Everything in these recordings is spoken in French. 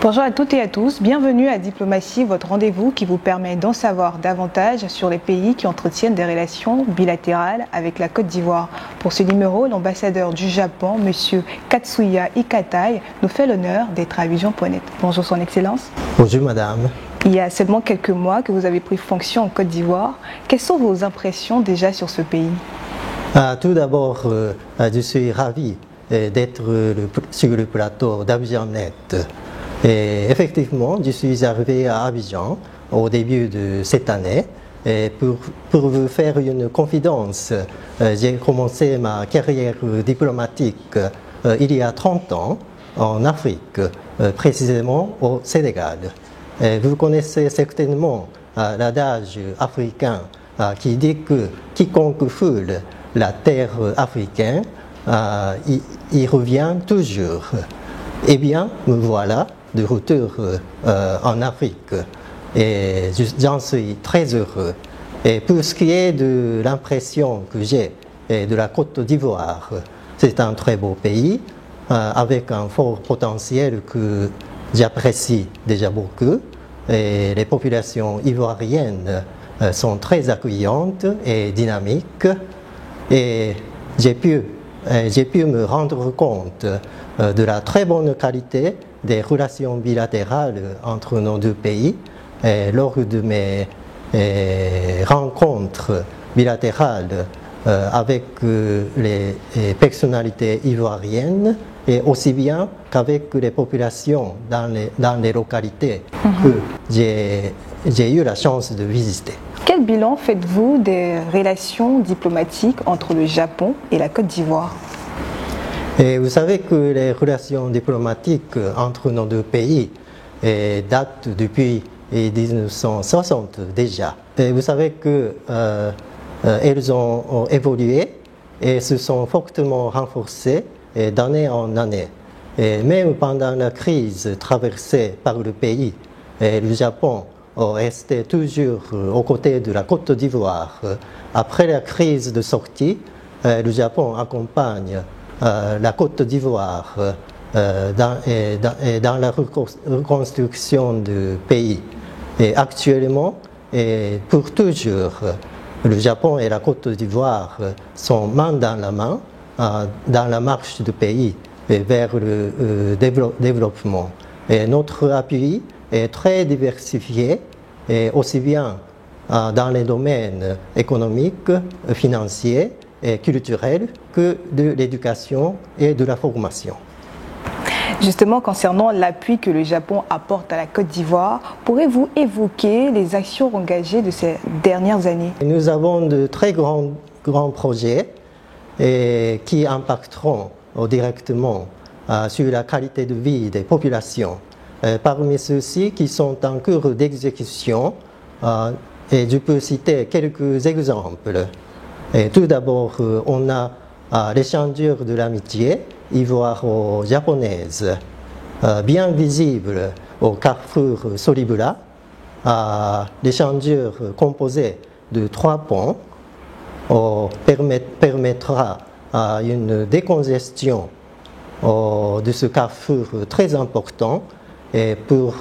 Bonjour à toutes et à tous, bienvenue à Diplomatie, votre rendez-vous qui vous permet d'en savoir davantage sur les pays qui entretiennent des relations bilatérales avec la Côte d'Ivoire. Pour ce numéro, l'ambassadeur du Japon, M. Katsuya Ikatai, nous fait l'honneur d'être à Vision.net. Bonjour Son Excellence. Bonjour Madame. Il y a seulement quelques mois que vous avez pris fonction en Côte d'Ivoire. Quelles sont vos impressions déjà sur ce pays? Tout d'abord, je suis ravi d'être sur le plateau d'Abidjan.net. Et effectivement, je suis arrivé à Abidjan au début de cette année. Et pour vous faire une confidence, j'ai commencé ma carrière diplomatique il y a 30 ans en Afrique, précisément au Sénégal. Et vous connaissez certainement l'adage africain qui dit que quiconque foule la terre africaine, il revient toujours. Eh bien, me voilà de retour en Afrique et j'en suis très heureux. Et pour ce qui est de l'impression que j'ai de la Côte d'Ivoire, c'est un très beau pays avec un fort potentiel que j'apprécie déjà beaucoup. Et les populations ivoiriennes sont très accueillantes et dynamiques. Et j'ai pu me rendre compte de la très bonne qualité des relations bilatérales entre nos deux pays lors de mes rencontres bilatérales avec les personnalités ivoiriennes et aussi bien qu'avec les populations dans les localités que j'ai eu la chance de visiter. Quel bilan faites-vous des relations diplomatiques entre le Japon et la Côte d'Ivoire? Et vous savez que les relations diplomatiques entre nos deux pays datent depuis 1960 déjà. Et vous savez qu'elles ont évolué et se sont fortement renforcées d'année en année. Et même pendant la crise traversée par le pays, le Japon restait toujours aux côtés de la Côte d'Ivoire. Après la crise de sortie, le Japon accompagne la Côte d'Ivoire dans la reconstruction du pays. Et actuellement, et pour toujours, le Japon et la Côte d'Ivoire sont main dans la main dans la marche du pays vers le développement. Et notre appui est très diversifié, et aussi bien dans les domaines économiques, financiers et culturels que de l'éducation et de la formation. Justement, concernant l'appui que le Japon apporte à la Côte d'Ivoire, pourrez-vous évoquer les actions engagées de ces dernières années? Nous avons de très grands projets qui impacteront directement sur la qualité de vie des populations. Parmi ceux-ci qui sont en cours d'exécution, et je peux citer quelques exemples. Et tout d'abord, on a l'échangeur de l'amitié ivoiro-japonaise, bien visible au carrefour Solibula. L'échangeur composé de 3 ponts permettra une décongestion de ce carrefour très important et pour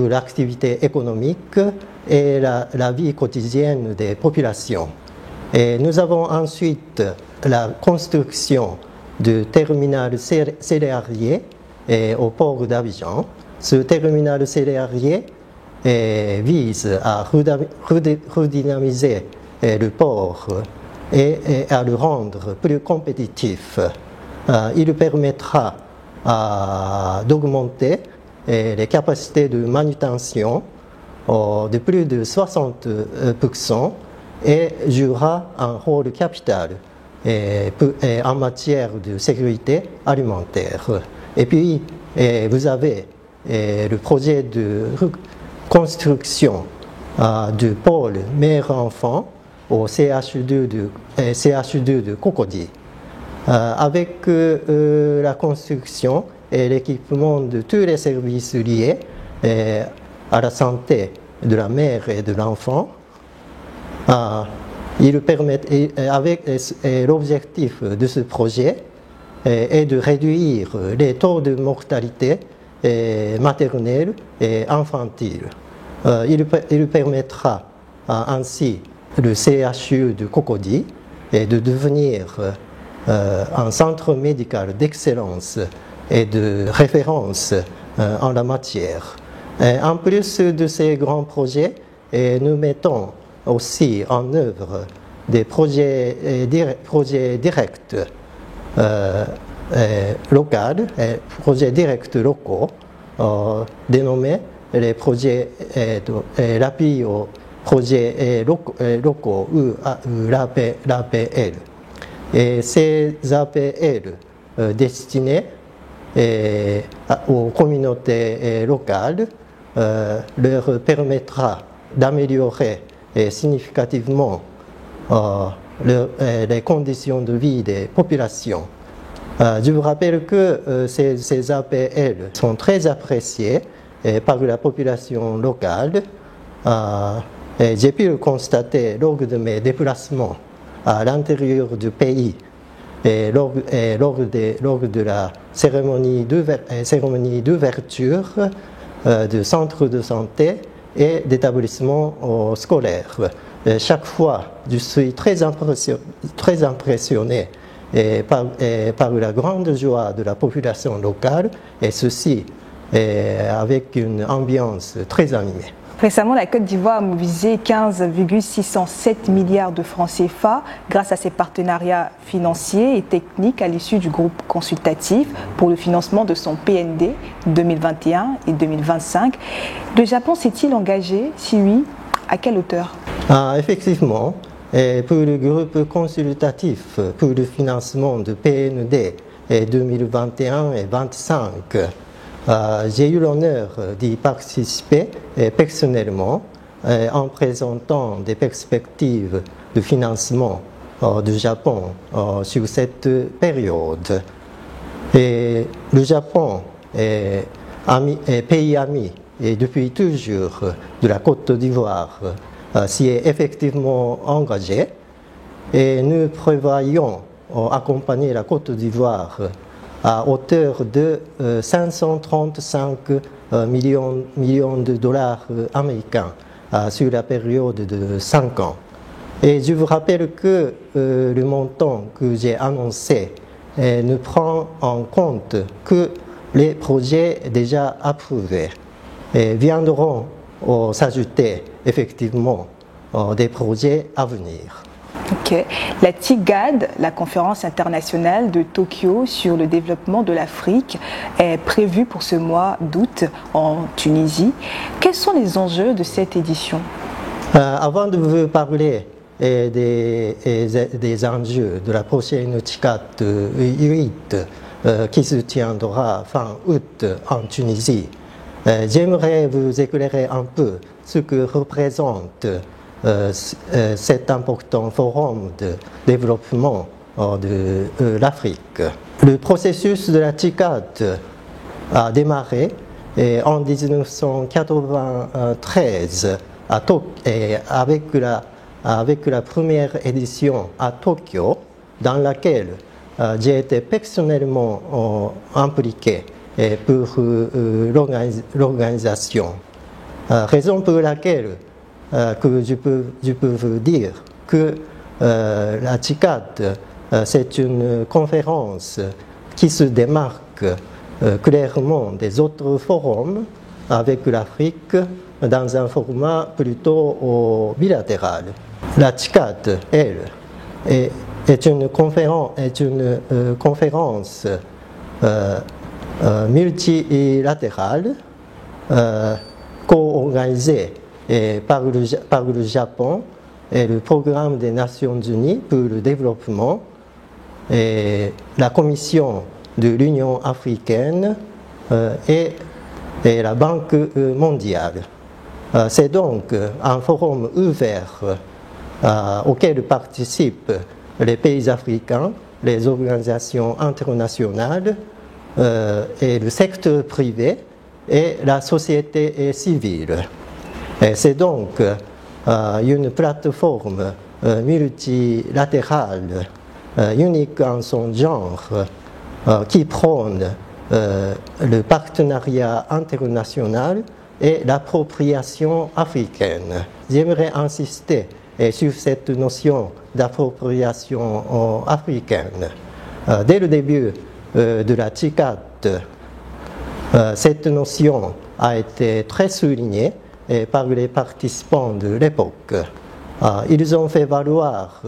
l'activité économique et la vie quotidienne des populations. Et nous avons ensuite la construction du terminal céréalier au port d'Abidjan. Ce terminal céréalier vise à redynamiser le port et à le rendre plus compétitif. Il permettra d'augmenter les capacités de manutention de plus de 60% et jouera un rôle capital en matière de sécurité alimentaire. Et puis, vous avez le projet de construction du pôle mère-enfant au CHU2 de Cocody. Avec la construction et l'équipement de tous les services liés à la santé de la mère et de l'enfant, il permet, avec l'objectif de ce projet est de réduire les taux de mortalité maternelle et infantile. Il permettra ainsi le CHU de Cocody de devenir un centre médical d'excellence et de référence en la matière. En plus de ces grands projets, nous mettons aussi en œuvre des projets directs locaux, dénommés les projets l'appui aux projets locaux ou l'APL. Et ces APL destinés aux communautés locales leur permettra d'améliorer significativement les conditions de vie des populations. Je vous rappelle que ces APL sont très appréciés par la population locale. J'ai pu le constater lors de mes déplacements à l'intérieur du pays et lors de la cérémonie d'ouverture de centres de santé et d'établissements scolaires. Chaque fois, je suis très impressionné par la grande joie de la population locale, et ceci avec une ambiance très animée. Récemment, la Côte d'Ivoire a mobilisé 15,607 milliards de francs CFA grâce à ses partenariats financiers et techniques à l'issue du groupe consultatif pour le financement de son PND 2021 et 2025. Le Japon s'est-il engagé? Si oui, à quelle hauteur? Effectivement, pour le groupe consultatif pour le financement de PND 2021 et 2025, j'ai eu l'honneur d'y participer personnellement en présentant des perspectives de financement du Japon sur cette période. Et le Japon est pays ami et depuis toujours de la Côte d'Ivoire s'y est effectivement engagé, et nous prévoyons accompagner la Côte d'Ivoire à hauteur de 535 millions de dollars américains sur la période de 5 ans. Et je vous rappelle que le montant que j'ai annoncé ne prend en compte que les projets déjà approuvés et viendront s'ajouter effectivement des projets à venir. Okay. La TIGAD, la conférence internationale de Tokyo sur le développement de l'Afrique, est prévue pour ce mois d'août en Tunisie. Quels sont les enjeux de cette édition? Avant de vous parler des enjeux de la prochaine TIGAD 8 qui se tiendra fin août en Tunisie, j'aimerais vous éclairer un peu ce que représente cet important forum de développement de l'Afrique. Le processus de la TIGAD a démarré en 1993 avec la première édition à Tokyo, dans laquelle j'ai été personnellement impliqué pour l'organisation. Raison pour laquelle que je peux vous dire que la TIGAD, c'est une conférence qui se démarque clairement des autres forums avec l'Afrique dans un format plutôt bilatéral. La TIGAD, elle, est une conférence multilatérale co-organisée par le Japon et le Programme des Nations Unies pour le développement et la Commission de l'Union africaine et la Banque mondiale. C'est donc un forum ouvert auquel participent les pays africains, les organisations internationales et le secteur privé et la société civile. C'est donc une plateforme multilatérale unique en son genre qui prône le partenariat international et l'appropriation africaine. J'aimerais insister sur cette notion d'appropriation africaine. Dès le début de la TICAD, cette notion a été très soulignée par les participants de l'époque. Ils ont fait valoir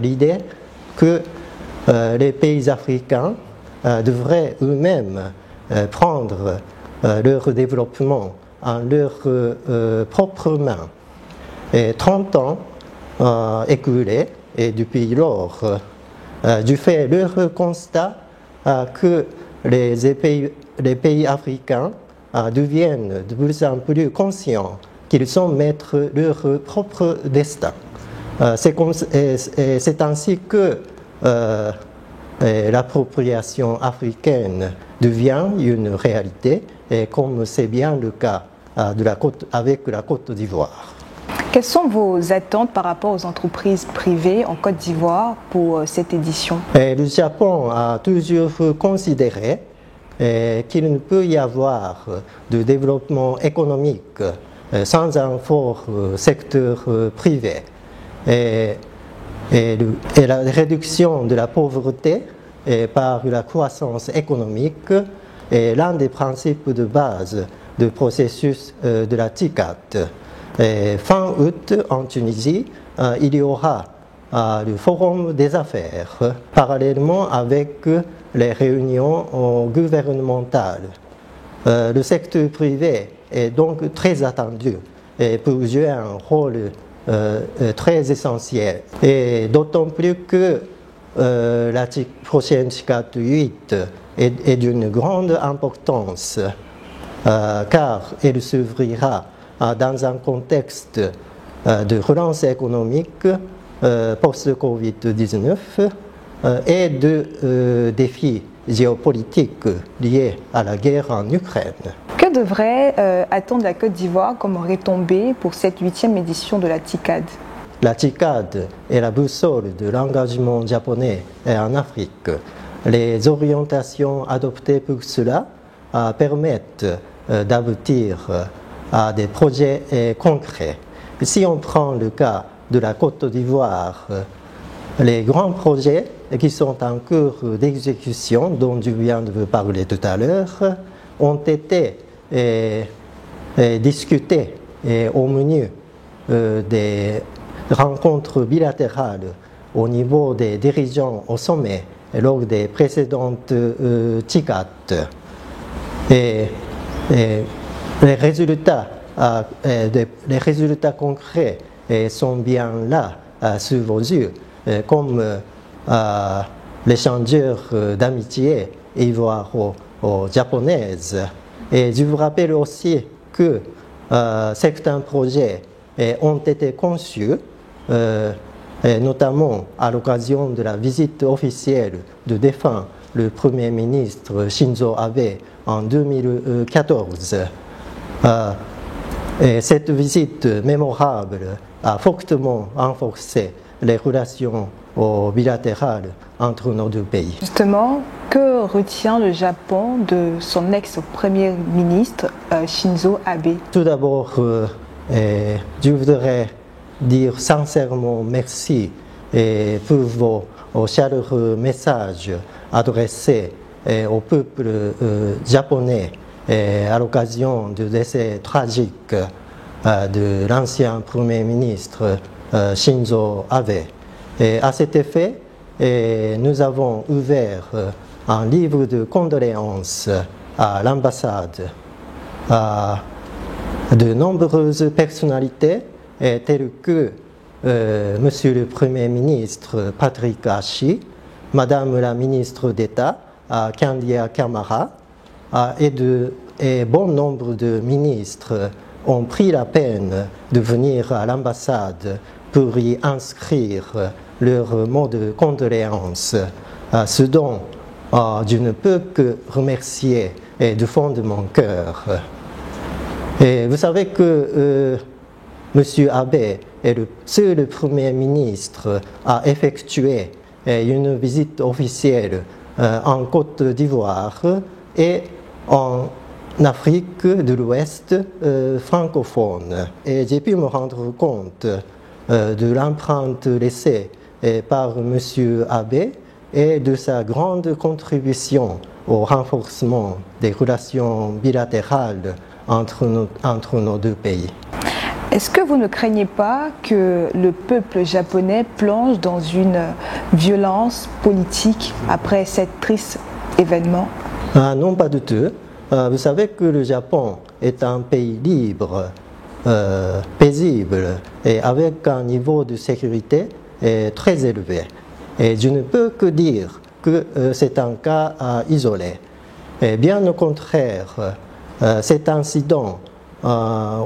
l'idée que les pays africains devraient eux-mêmes prendre leur développement en leurs propres mains. Et 30 ans écoulés, et depuis lors, du fait leur constat que les pays africains deviennent de plus en plus conscients qu'ils sont maîtres de leur propre destin. C'est ainsi que l'appropriation africaine devient une réalité, et comme c'est bien le cas avec la Côte d'Ivoire. Quelles sont vos attentes par rapport aux entreprises privées en Côte d'Ivoire pour cette édition? Le Japon a toujours considéré qu'il ne peut y avoir de développement économique sans un fort secteur privé. Et la réduction de la pauvreté par la croissance économique est l'un des principes de base du processus de la TICAD. Fin août, en Tunisie, il y aura le Forum des affaires, parallèlement avec les réunions gouvernementales. Le secteur privé est donc très attendu et peut jouer un rôle très essentiel. Et d'autant plus que la prochaine TICAD 8 est d'une grande importance, car elle s'ouvrira dans un contexte de relance économique post-Covid-19 et de défis géopolitiques liés à la guerre en Ukraine. Que devrait attendre la Côte d'Ivoire comme retombée pour cette 8e édition de la TICAD? La TICAD est la boussole de l'engagement japonais en Afrique. Les orientations adoptées pour cela permettent d'aboutir à des projets concrets. Si on prend le cas de la Côte d'Ivoire, les grands projets qui sont en cours d'exécution, dont je viens de vous parler tout à l'heure, ont été discutés au menu des rencontres bilatérales au niveau des dirigeants au sommet lors des précédentes TICAD. Et les résultats concrets sont bien là, sous vos yeux, comme l'échangeur d'amitié ivoiro-japonaise. Et je vous rappelle aussi que certains projets ont été conçus, notamment à l'occasion de la visite officielle de défunt le Premier ministre Shinzo Abe en 2014. Et cette visite mémorable a fortement renforcé les relations bilatérales entre nos deux pays. Justement, que retient le Japon de son ex-premier ministre Shinzo Abe? Tout d'abord, je voudrais dire sincèrement merci pour vos chaleureux messages adressés au peuple japonais à l'occasion du décès tragique de l'ancien Premier ministre Shinzo Abe. Et à cet effet, nous avons ouvert un livre de condoléances à l'ambassade. De nombreuses personnalités telles que Monsieur le Premier ministre Patrick Ashi, Madame la ministre d'État Kandia Kamara et bon nombre de ministres ont pris la peine de venir à l'ambassade pour y inscrire leur mot de condoléances, ce dont je ne peux que remercier du fond de mon cœur. Et vous savez que M. Abe est le seul Premier ministre à effectuer une visite officielle en Côte d'Ivoire et en Afrique de l'Ouest francophone. Et j'ai pu me rendre compte de l'empreinte laissée par M. Abe et de sa grande contribution au renforcement des relations bilatérales entre nos deux pays. Est-ce que vous ne craignez pas que le peuple japonais plonge dans une violence politique après cet triste événement? Non, pas du tout. Vous savez que le Japon est un pays libre, paisible et avec un niveau de sécurité très élevé. Et je ne peux que dire que c'est un cas isolé. Et bien au contraire, cet incident,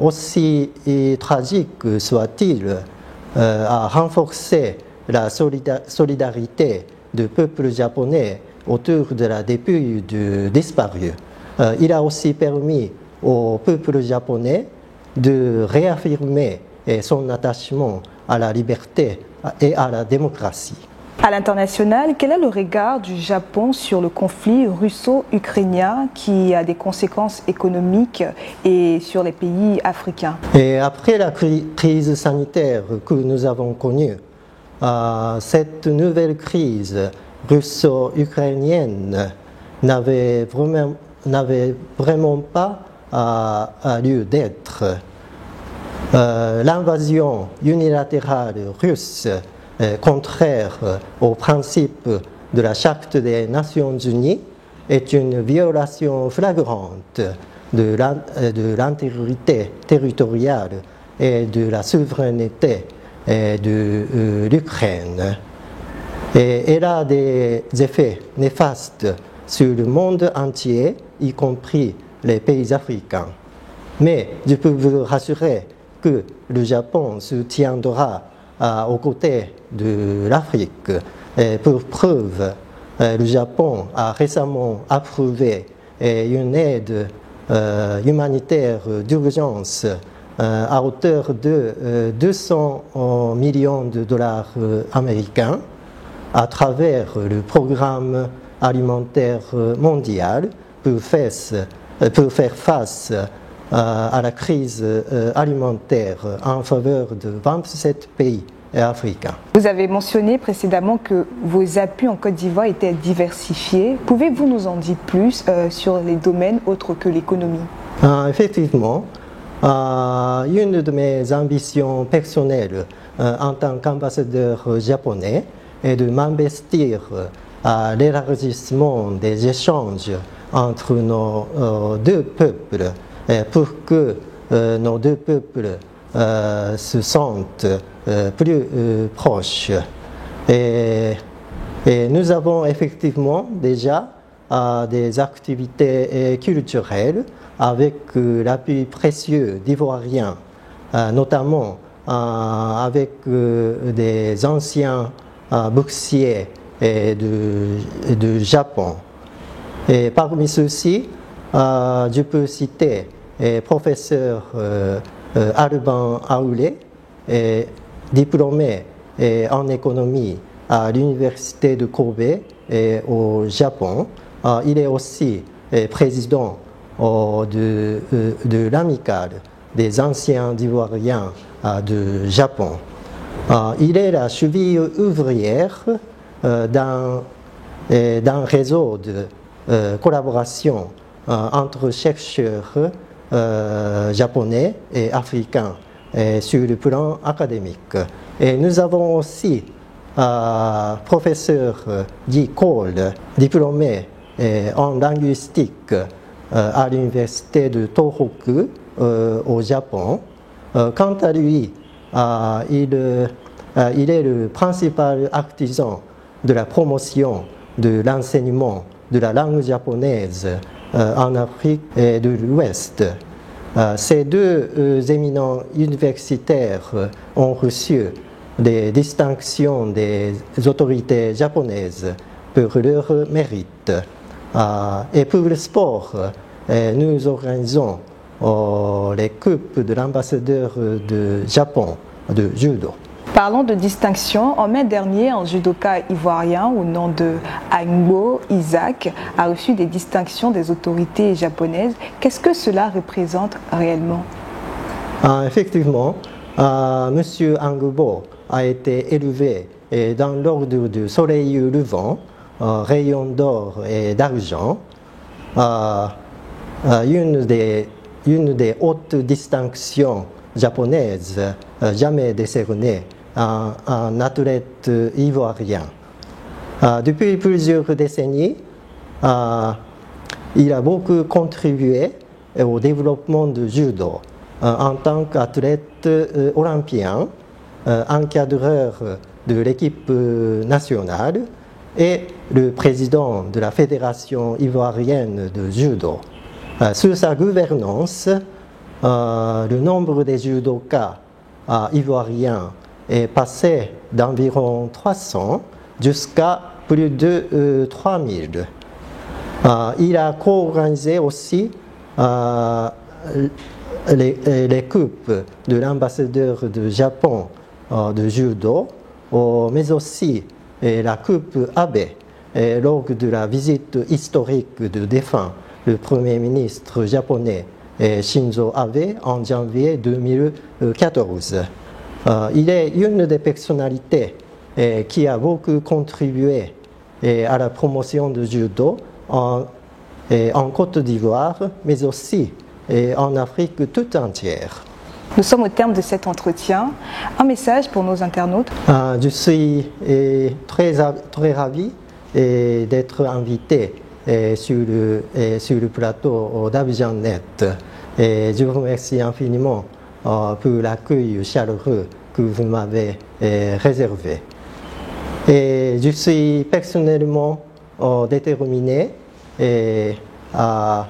aussi tragique soit-il, a renforcé la solidarité du peuple japonais autour de la dépouille du disparu. Il a aussi permis au peuple japonais de réaffirmer son attachement à la liberté et à la démocratie. À l'international, quel est le regard du Japon sur le conflit russo-ukrainien qui a des conséquences économiques et sur les pays africains? Et après la crise sanitaire que nous avons connue, cette nouvelle crise russo-ukrainienne n'avait vraiment pas lieu d'être. L'invasion unilatérale russe, contraire aux principes de la Charte des Nations Unies, est une violation flagrante de l'intégrité territoriale et de la souveraineté de l'Ukraine. Et elle a des effets néfastes sur le monde entier, y compris les pays africains. Mais je peux vous rassurer que le Japon se tiendra aux côtés de l'Afrique. Pour preuve, le Japon a récemment approuvé une aide humanitaire d'urgence à hauteur de 200 millions de dollars américains à travers le programme alimentaire mondial pour faire face à la crise alimentaire en faveur de 27 pays africains. Vous avez mentionné précédemment que vos appuis en Côte d'Ivoire étaient diversifiés. Pouvez-vous nous en dire plus sur les domaines autres que l'économie? Effectivement, une de mes ambitions personnelles en tant qu'ambassadeur japonais est de m'investir à l'élargissement des échanges entre nos deux peuples pour que nos deux peuples se sentent plus proches. Et nous avons effectivement déjà des activités culturelles avec l'appui précieux d'Ivoiriens, notamment avec des anciens boursiers de Japon. Et parmi ceux-ci, je peux citer professeur Alban Aoulé, diplômé en économie à l'université de Kobe au Japon. Il est aussi président de l'amicale des anciens Ivoiriens du Japon. Il est la cheville ouvrière d'un réseau de collaboration entre chercheurs japonais et africains sur le plan académique. Et nous avons aussi professeur Guy Cole, diplômé en linguistique à l'université de Tohoku au Japon. Quant à lui, il est le principal artisan de la promotion de l'enseignement de la langue japonaise en Afrique de l'Ouest. Ces deux éminents universitaires ont reçu des distinctions des autorités japonaises pour leur mérite. Et pour le sport, nous organisons les coupes de l'ambassadeur du Japon de judo. Parlons de distinction. En mai dernier, un judoka ivoirien au nom de Aimbo Isaac a reçu des distinctions des autorités japonaises. Qu'est-ce que cela représente réellement? Effectivement, M. Angbo a été élevé dans l'ordre du soleil levant, rayon d'or et d'argent, une des hautes distinctions japonaises jamais décernées à un athlète ivoirien. Depuis plusieurs décennies, il a beaucoup contribué au développement du judo en tant qu'athlète olympien, encadreur de l'équipe nationale et le président de la Fédération ivoirienne de judo. Sous sa gouvernance, le nombre des judokas ivoiriens est passé d'environ 300 jusqu'à plus de 3000. Il a co-organisé aussi les coupes de l'ambassadeur du Japon de judo, mais aussi la coupe Abe lors de la visite historique de défunt le Premier ministre japonais Shinzo Abe en janvier 2014. Il est une des personnalités qui a beaucoup contribué à la promotion du judo en Côte d'Ivoire, mais aussi en Afrique tout entière. Nous sommes au terme de cet entretien. Un message pour nos internautes? Je suis très ravi d'être invité sur le plateau d'Abidjan.net. Je vous remercie infiniment pour l'accueil chaleureux que vous m'avez réservé. Et je suis personnellement déterminé à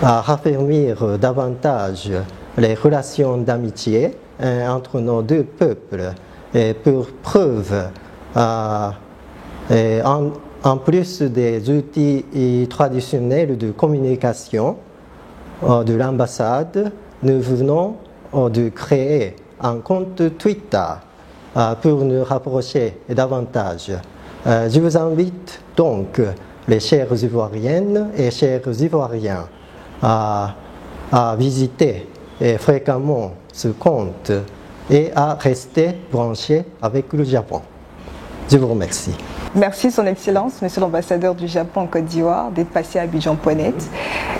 raffermir davantage les relations d'amitié entre nos deux peuples. Et pour preuve, en plus des outils traditionnels de communication de l'ambassade, nous venons de créer un compte Twitter pour nous rapprocher davantage. Je vous invite donc, les chères Ivoiriennes et chers Ivoiriens, à visiter fréquemment ce compte et à rester branchés avec le Japon. Je vous remercie. Merci Son Excellence, Monsieur l'ambassadeur du Japon en Côte d'Ivoire, d'être passé à Abidjan.net.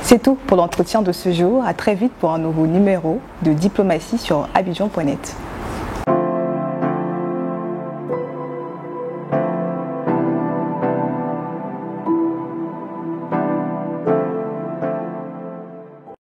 C'est tout pour l'entretien de ce jour. À très vite pour un nouveau numéro de Diplomatie sur Abidjan.net.